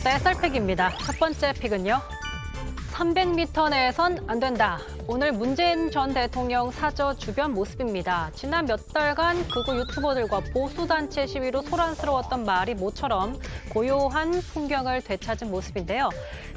네, 썰팩입니다. 첫 번째 픽은요. 300m 내에선 안 된다. 오늘 문재인 전 대통령 사저 주변 모습입니다. 지난 몇 달간 극우 유튜버들과 보수단체 시위로 소란스러웠던 말이 모처럼 고요한 풍경을 되찾은 모습인데요.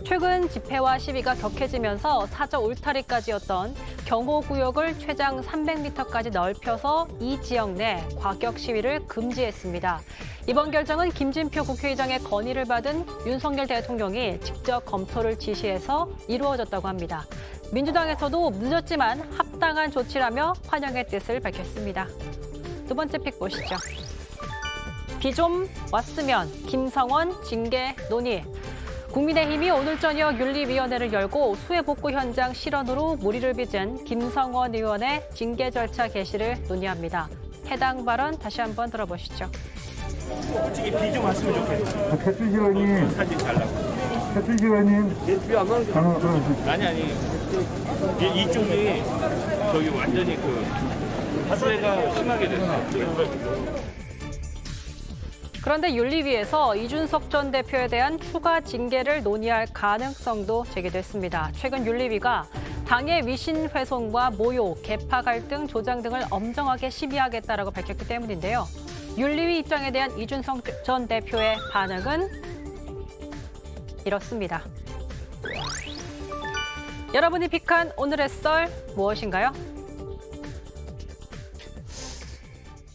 최근 집회와 시위가 격해지면서 사저 울타리까지였던 경호구역을 최장 300m까지 넓혀서 이 지역 내 과격 시위를 금지했습니다. 이번 결정은 김진표 국회의장의 건의를 받은 윤석열 대통령이 직접 검토를 지시해서 이루어졌다고 합니다. 민주당에서도 늦었지만 합당한 조치라며 환영의 뜻을 밝혔습니다. 두 번째 픽 보시죠. 비 좀 왔으면 김성원 징계 논의. 국민의힘이 오늘 저녁 윤리위원회를 열고 수해 복구 현장 실언으로 물의를 빚은 김성원 의원의 징계 절차 개시를 논의합니다. 해당 발언 다시 한번 들어보시죠. 솔직히 비 좀 왔으면 좋겠어요. 최춘식 의원님, 사진 잘 나고. 최춘식 의원님. 비안 가는 게 아니. 이쪽이 저기 완전히 그 수해가 심하게 됐어요. 그런데 윤리위에서 이준석 전 대표에 대한 추가 징계를 논의할 가능성도 제기됐습니다. 최근 윤리위가 당의 위신 훼손과 모욕, 계파 갈등, 조장 등을 엄정하게 심의하겠다라고 밝혔기 때문인데요. 윤리위 입장에 대한 이준석 전 대표의 반응은 이렇습니다. 여러분이 픽한 오늘의 썰 무엇인가요?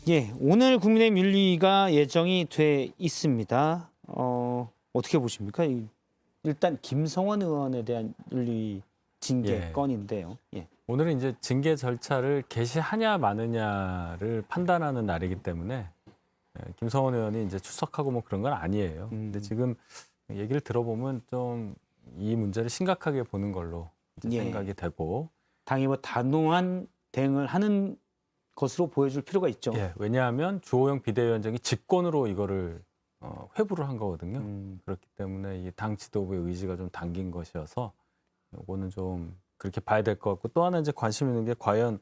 예, 오늘 국민의힘 윤리가 예정이 돼 있습니다. 어떻게 보십니까? 일단 김성원 의원에 대한 윤리 징계 예. 건인데요. 예. 오늘은 이제 징계 절차를 개시하냐 마느냐를 판단하는 날이기 때문에 김성원 의원이 이제 출석하고 뭐 그런 건 아니에요. 근데 지금 얘기를 들어보면 좀 이 문제를 심각하게 보는 걸로 이제 예. 생각이 되고 당이 뭐 단호한 대응을 하는 것으로 보여줄 필요가 있죠. 예, 왜냐하면 주호영 비대위원장이 직권으로 이거를 회부를 한 거거든요. 그렇기 때문에 이 당 지도부의 의지가 좀 담긴 것이어서 이거는 좀 그렇게 봐야 될 것 같고 또 하나 이제 관심 있는 게 과연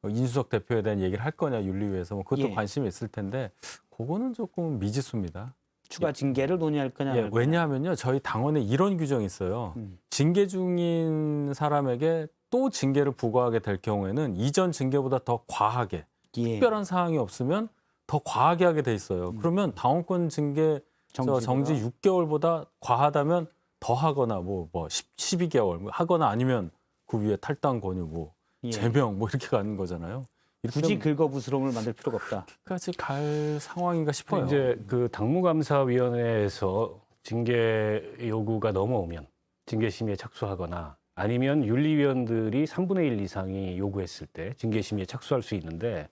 이준석 대표에 대한 얘기를 할 거냐 윤리위에서 뭐 그것도 예. 관심이 있을 텐데 그거는 조금 미지수입니다. 추가 징계를 논의할 거냐. 예, 말 거냐. 왜냐하면요 저희 당원에 이런 규정이 있어요. 징계 중인 사람에게 또 징계를 부과하게 될 경우에는 이전 징계보다 더 과하게 예. 특별한 사항이 없으면 더 과하게 하게 돼 있어요. 그러면 당원권 징계 정지 6개월보다 과하다면 더 하거나 뭐 12개월 하거나 아니면 그 위에 탈당 권유 뭐 예. 제명 뭐 이렇게 가는 거잖아요. 굳이 긁어부스럼을 만들 필요가 없다. 까지 갈 상황인가 싶어요. 이제 그 당무감사위원회에서 징계 요구가 넘어오면 징계 심의에 착수하거나 아니면 윤리위원들이 3분의 1 이상이 요구했을 때 징계 심의에 착수할 수 있는데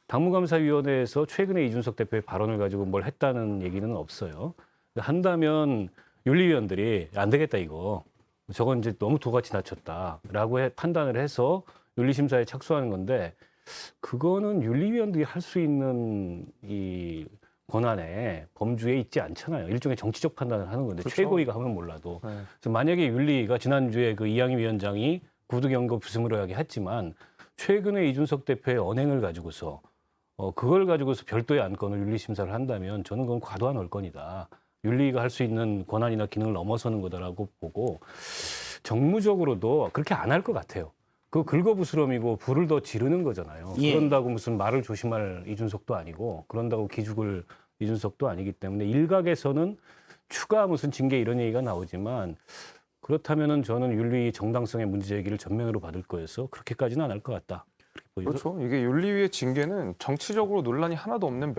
당무감사위원회에서 최근에 이준석 대표의 발언을 가지고 뭘 했다는 얘기는 없어요. 한다면 윤리위원들이 안 되겠다 이거 저건 이제 너무 도같이 낮췄다라고 판단을 해서 윤리심사에 착수하는 건데 그거는 윤리위원들이 할 수 있는 이 권한에 범주에 있지 않잖아요. 일종의 정치적 판단을 하는 건데 그렇죠. 최고위가 하면 몰라도 그래서 만약에 윤리가 지난주에 그 이양희 위원장이 구두경고 부스럼으로 했지만 최근에 이준석 대표의 언행을 가지고서 그걸 가지고서 별도의 안건을 윤리심사를 한다면 저는 그건 과도한 얼건이다. 윤리가 할 수 있는 권한이나 기능을 넘어서는 거다라고 보고 정무적으로도 그렇게 안 할 것 같아요. 그 긁어부스럼이고 불을 더 지르는 거잖아요. 예. 그런다고 무슨 말을 조심할 이준석도 아니고 그런다고 기죽을 이준석도 아니기 때문에 일각에서는 추가 무슨 징계 이런 얘기가 나오지만 그렇다면은 저는 윤리 정당성의 문제 제기를 전면으로 받을 거여서 그렇게까지는 안 할 것 같다. 그렇게 보여요. 그렇죠. 이게 윤리위의 징계는 정치적으로 논란이 하나도 없는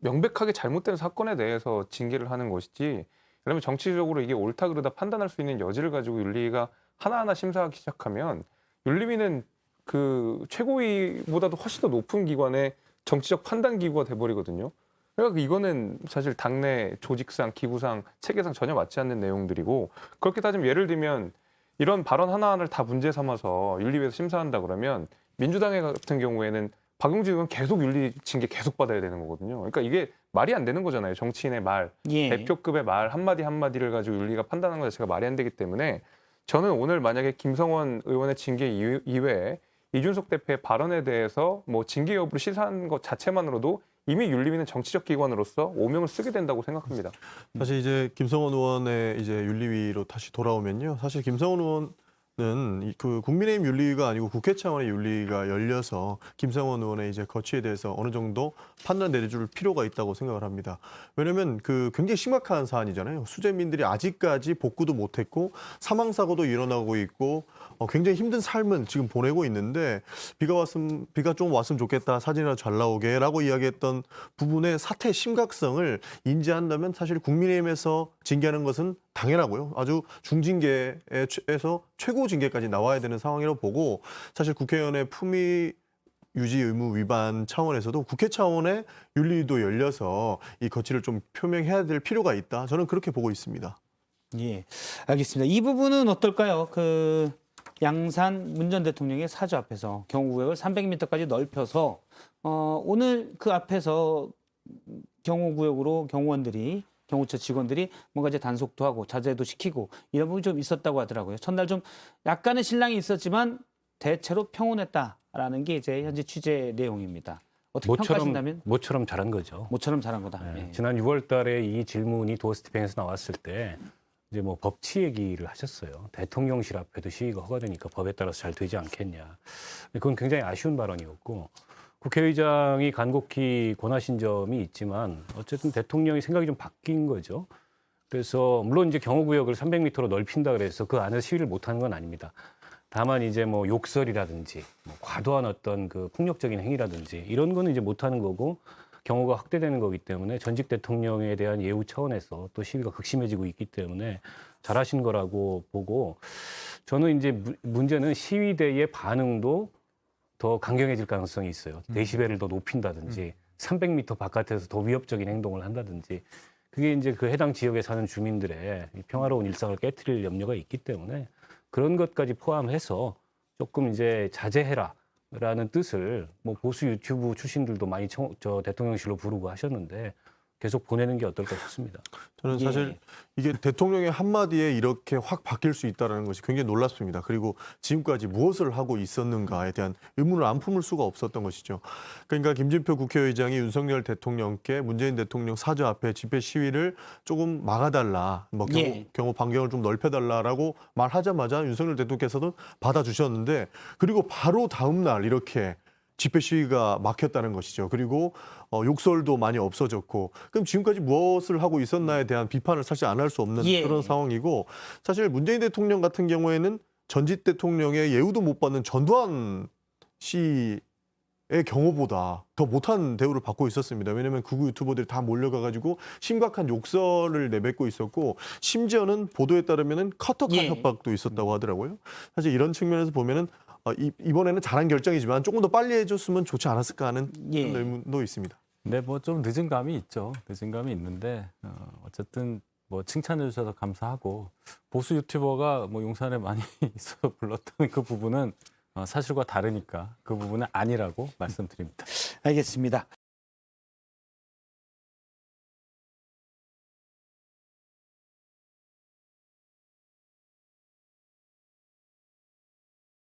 명백하게 잘못된 사건에 대해서 징계를 하는 것이지. 그러면 정치적으로 이게 옳다 그르다 판단할 수 있는 여지를 가지고 윤리위가 하나하나 심사하기 시작하면 윤리위는 그 최고위보다도 훨씬 더 높은 기관의 정치적 판단 기구가 돼버리거든요. 그러니까 이거는 사실 당내 조직상, 기구상, 체계상 전혀 맞지 않는 내용들이고 그렇게 따지면 예를 들면 이런 발언 하나하나를 다 문제 삼아서 윤리위에서 심사한다 그러면 민주당 같은 경우에는 박용진 의원 계속 윤리 징계 계속 받아야 되는 거거든요. 그러니까 이게 말이 안 되는 거잖아요. 정치인의 말, 예. 대표급의 말 한마디 한마디를 가지고 윤리가 판단하는 것 자체가 말이 안 되기 때문에 저는 오늘 만약에 김성원 의원의 징계 이외에 이준석 대표의 발언에 대해서 뭐 징계 여부를 시사한 것 자체만으로도 이미 윤리위는 정치적 기관으로서 오명을 쓰게 된다고 생각합니다. 사실 이제 김성원 의원의 이제 윤리위로 다시 돌아오면요. 사실 김성원 의원은 그 국민의힘 윤리위가 아니고 국회 차원의 윤리위가 열려서 김성원 의원의 이제 거취에 대해서 어느 정도 판단 내려줄 필요가 있다고 생각을 합니다. 왜냐하면 그 굉장히 심각한 사안이잖아요. 수재민들이 아직까지 복구도 못했고 사망 사고도 일어나고 있고 굉장히 힘든 삶은 지금 보내고 있는데 비가 좀 왔으면 좋겠다, 사진이라도 잘 나오게라고 이야기했던 부분의 사태의 심각성을 인지한다면 사실 국민의힘에서 징계하는 것은 당연하고요. 아주 중징계에서 최고 징계까지 나와야 되는 상황이라고 보고, 사실 국회의원의 품위 유지 의무 위반 차원에서도 국회 차원의 윤리위도 열려서 이 거취를 좀 표명해야 될 필요가 있다. 저는 그렇게 보고 있습니다. 예, 알겠습니다. 이 부분은 어떨까요? 그 양산 문 전 대통령의 사저 앞에서 경호구역을 300m까지 넓혀서 오늘 그 앞에서 경호구역으로 경호처 직원들이 뭔가 이제 단속도 하고 자제도 시키고 이런 부분이 좀 있었다고 하더라고요. 첫날 좀 약간의 실랑이 있었지만 대체로 평온했다라는 게 이제 현재 취재 내용입니다. 어떻게 평가하신다면? 모처럼 잘한 거죠. 모처럼 잘한 거다. 네. 예. 지난 6월달에 이 질문이 도어스태핑에서 나왔을 때 이제 뭐 법치 얘기를 하셨어요. 대통령실 앞에도 시위가 허가되니까 법에 따라서 잘 되지 않겠냐. 그건 굉장히 아쉬운 발언이었고, 국회의장이 간곡히 권하신 점이 있지만 어쨌든 대통령이 생각이 좀 바뀐 거죠. 그래서 물론 이제 경호구역을 300m로 넓힌다 그래서 그 안에서 시위를 못하는 건 아닙니다. 다만 이제 뭐 욕설이라든지 뭐 과도한 어떤 그 폭력적인 행위라든지 이런 거는 이제 못하는 거고, 경호가 확대되는 거기 때문에 전직 대통령에 대한 예우 차원에서 또 시위가 극심해지고 있기 때문에 잘하신 거라고 보고, 저는 이제 문제는 시위대의 반응도 더 강경해질 가능성이 있어요. 데시벨을 더 높인다든지 300m 바깥에서 더 위협적인 행동을 한다든지, 그게 이제 그 해당 지역에 사는 주민들의 평화로운 일상을 깨트릴 염려가 있기 때문에 그런 것까지 포함해서 조금 이제 자제해라라는 뜻을 뭐 보수 유튜브 출신들도 많이 저 대통령실로 부르고 하셨는데 계속 보내는 게 어떨까 싶습니다. 저는 사실 이게 대통령의 한마디에 이렇게 확 바뀔 수 있다는 것이 굉장히 놀랍습니다. 그리고 지금까지 무엇을 하고 있었는가에 대한 의문을 안 품을 수가 없었던 것이죠. 그러니까 김진표 국회의장이 윤석열 대통령께 문재인 대통령 사저 앞에 집회 시위를 조금 막아달라, 뭐 경호 반경을 좀 넓혀달라라고 말하자마자 윤석열 대통령께서도 받아주셨는데, 그리고 바로 다음 날 이렇게 집회 시위가 막혔다는 것이죠. 그리고 욕설도 많이 없어졌고, 그럼 지금까지 무엇을 하고 있었나에 대한 비판을 사실 안 할 수 없는 그런 상황이고, 사실 문재인 대통령 같은 경우에는 전직 대통령의 예우도 못 받는 전두환 씨의 경우보다 더 못한 대우를 받고 있었습니다. 왜냐하면 극우 유튜버들이 다 몰려가가지고 심각한 욕설을 내뱉고 있었고, 심지어는 보도에 따르면 카톡한 협박도 있었다고 하더라고요. 사실 이런 측면에서 보면은 이번에는 잘한 결정이지만 조금 더 빨리 해줬으면 좋지 않았을까 하는 그런 의문도 있습니다. 네, 뭐 좀 늦은 감이 있죠. 늦은 감이 있는데 어쨌든 뭐 칭찬해 주셔서 감사하고, 보수 유튜버가 뭐 용산에 많이 있어서 불렀던 그 부분은 사실과 다르니까 그 부분은 아니라고 말씀드립니다. 알겠습니다.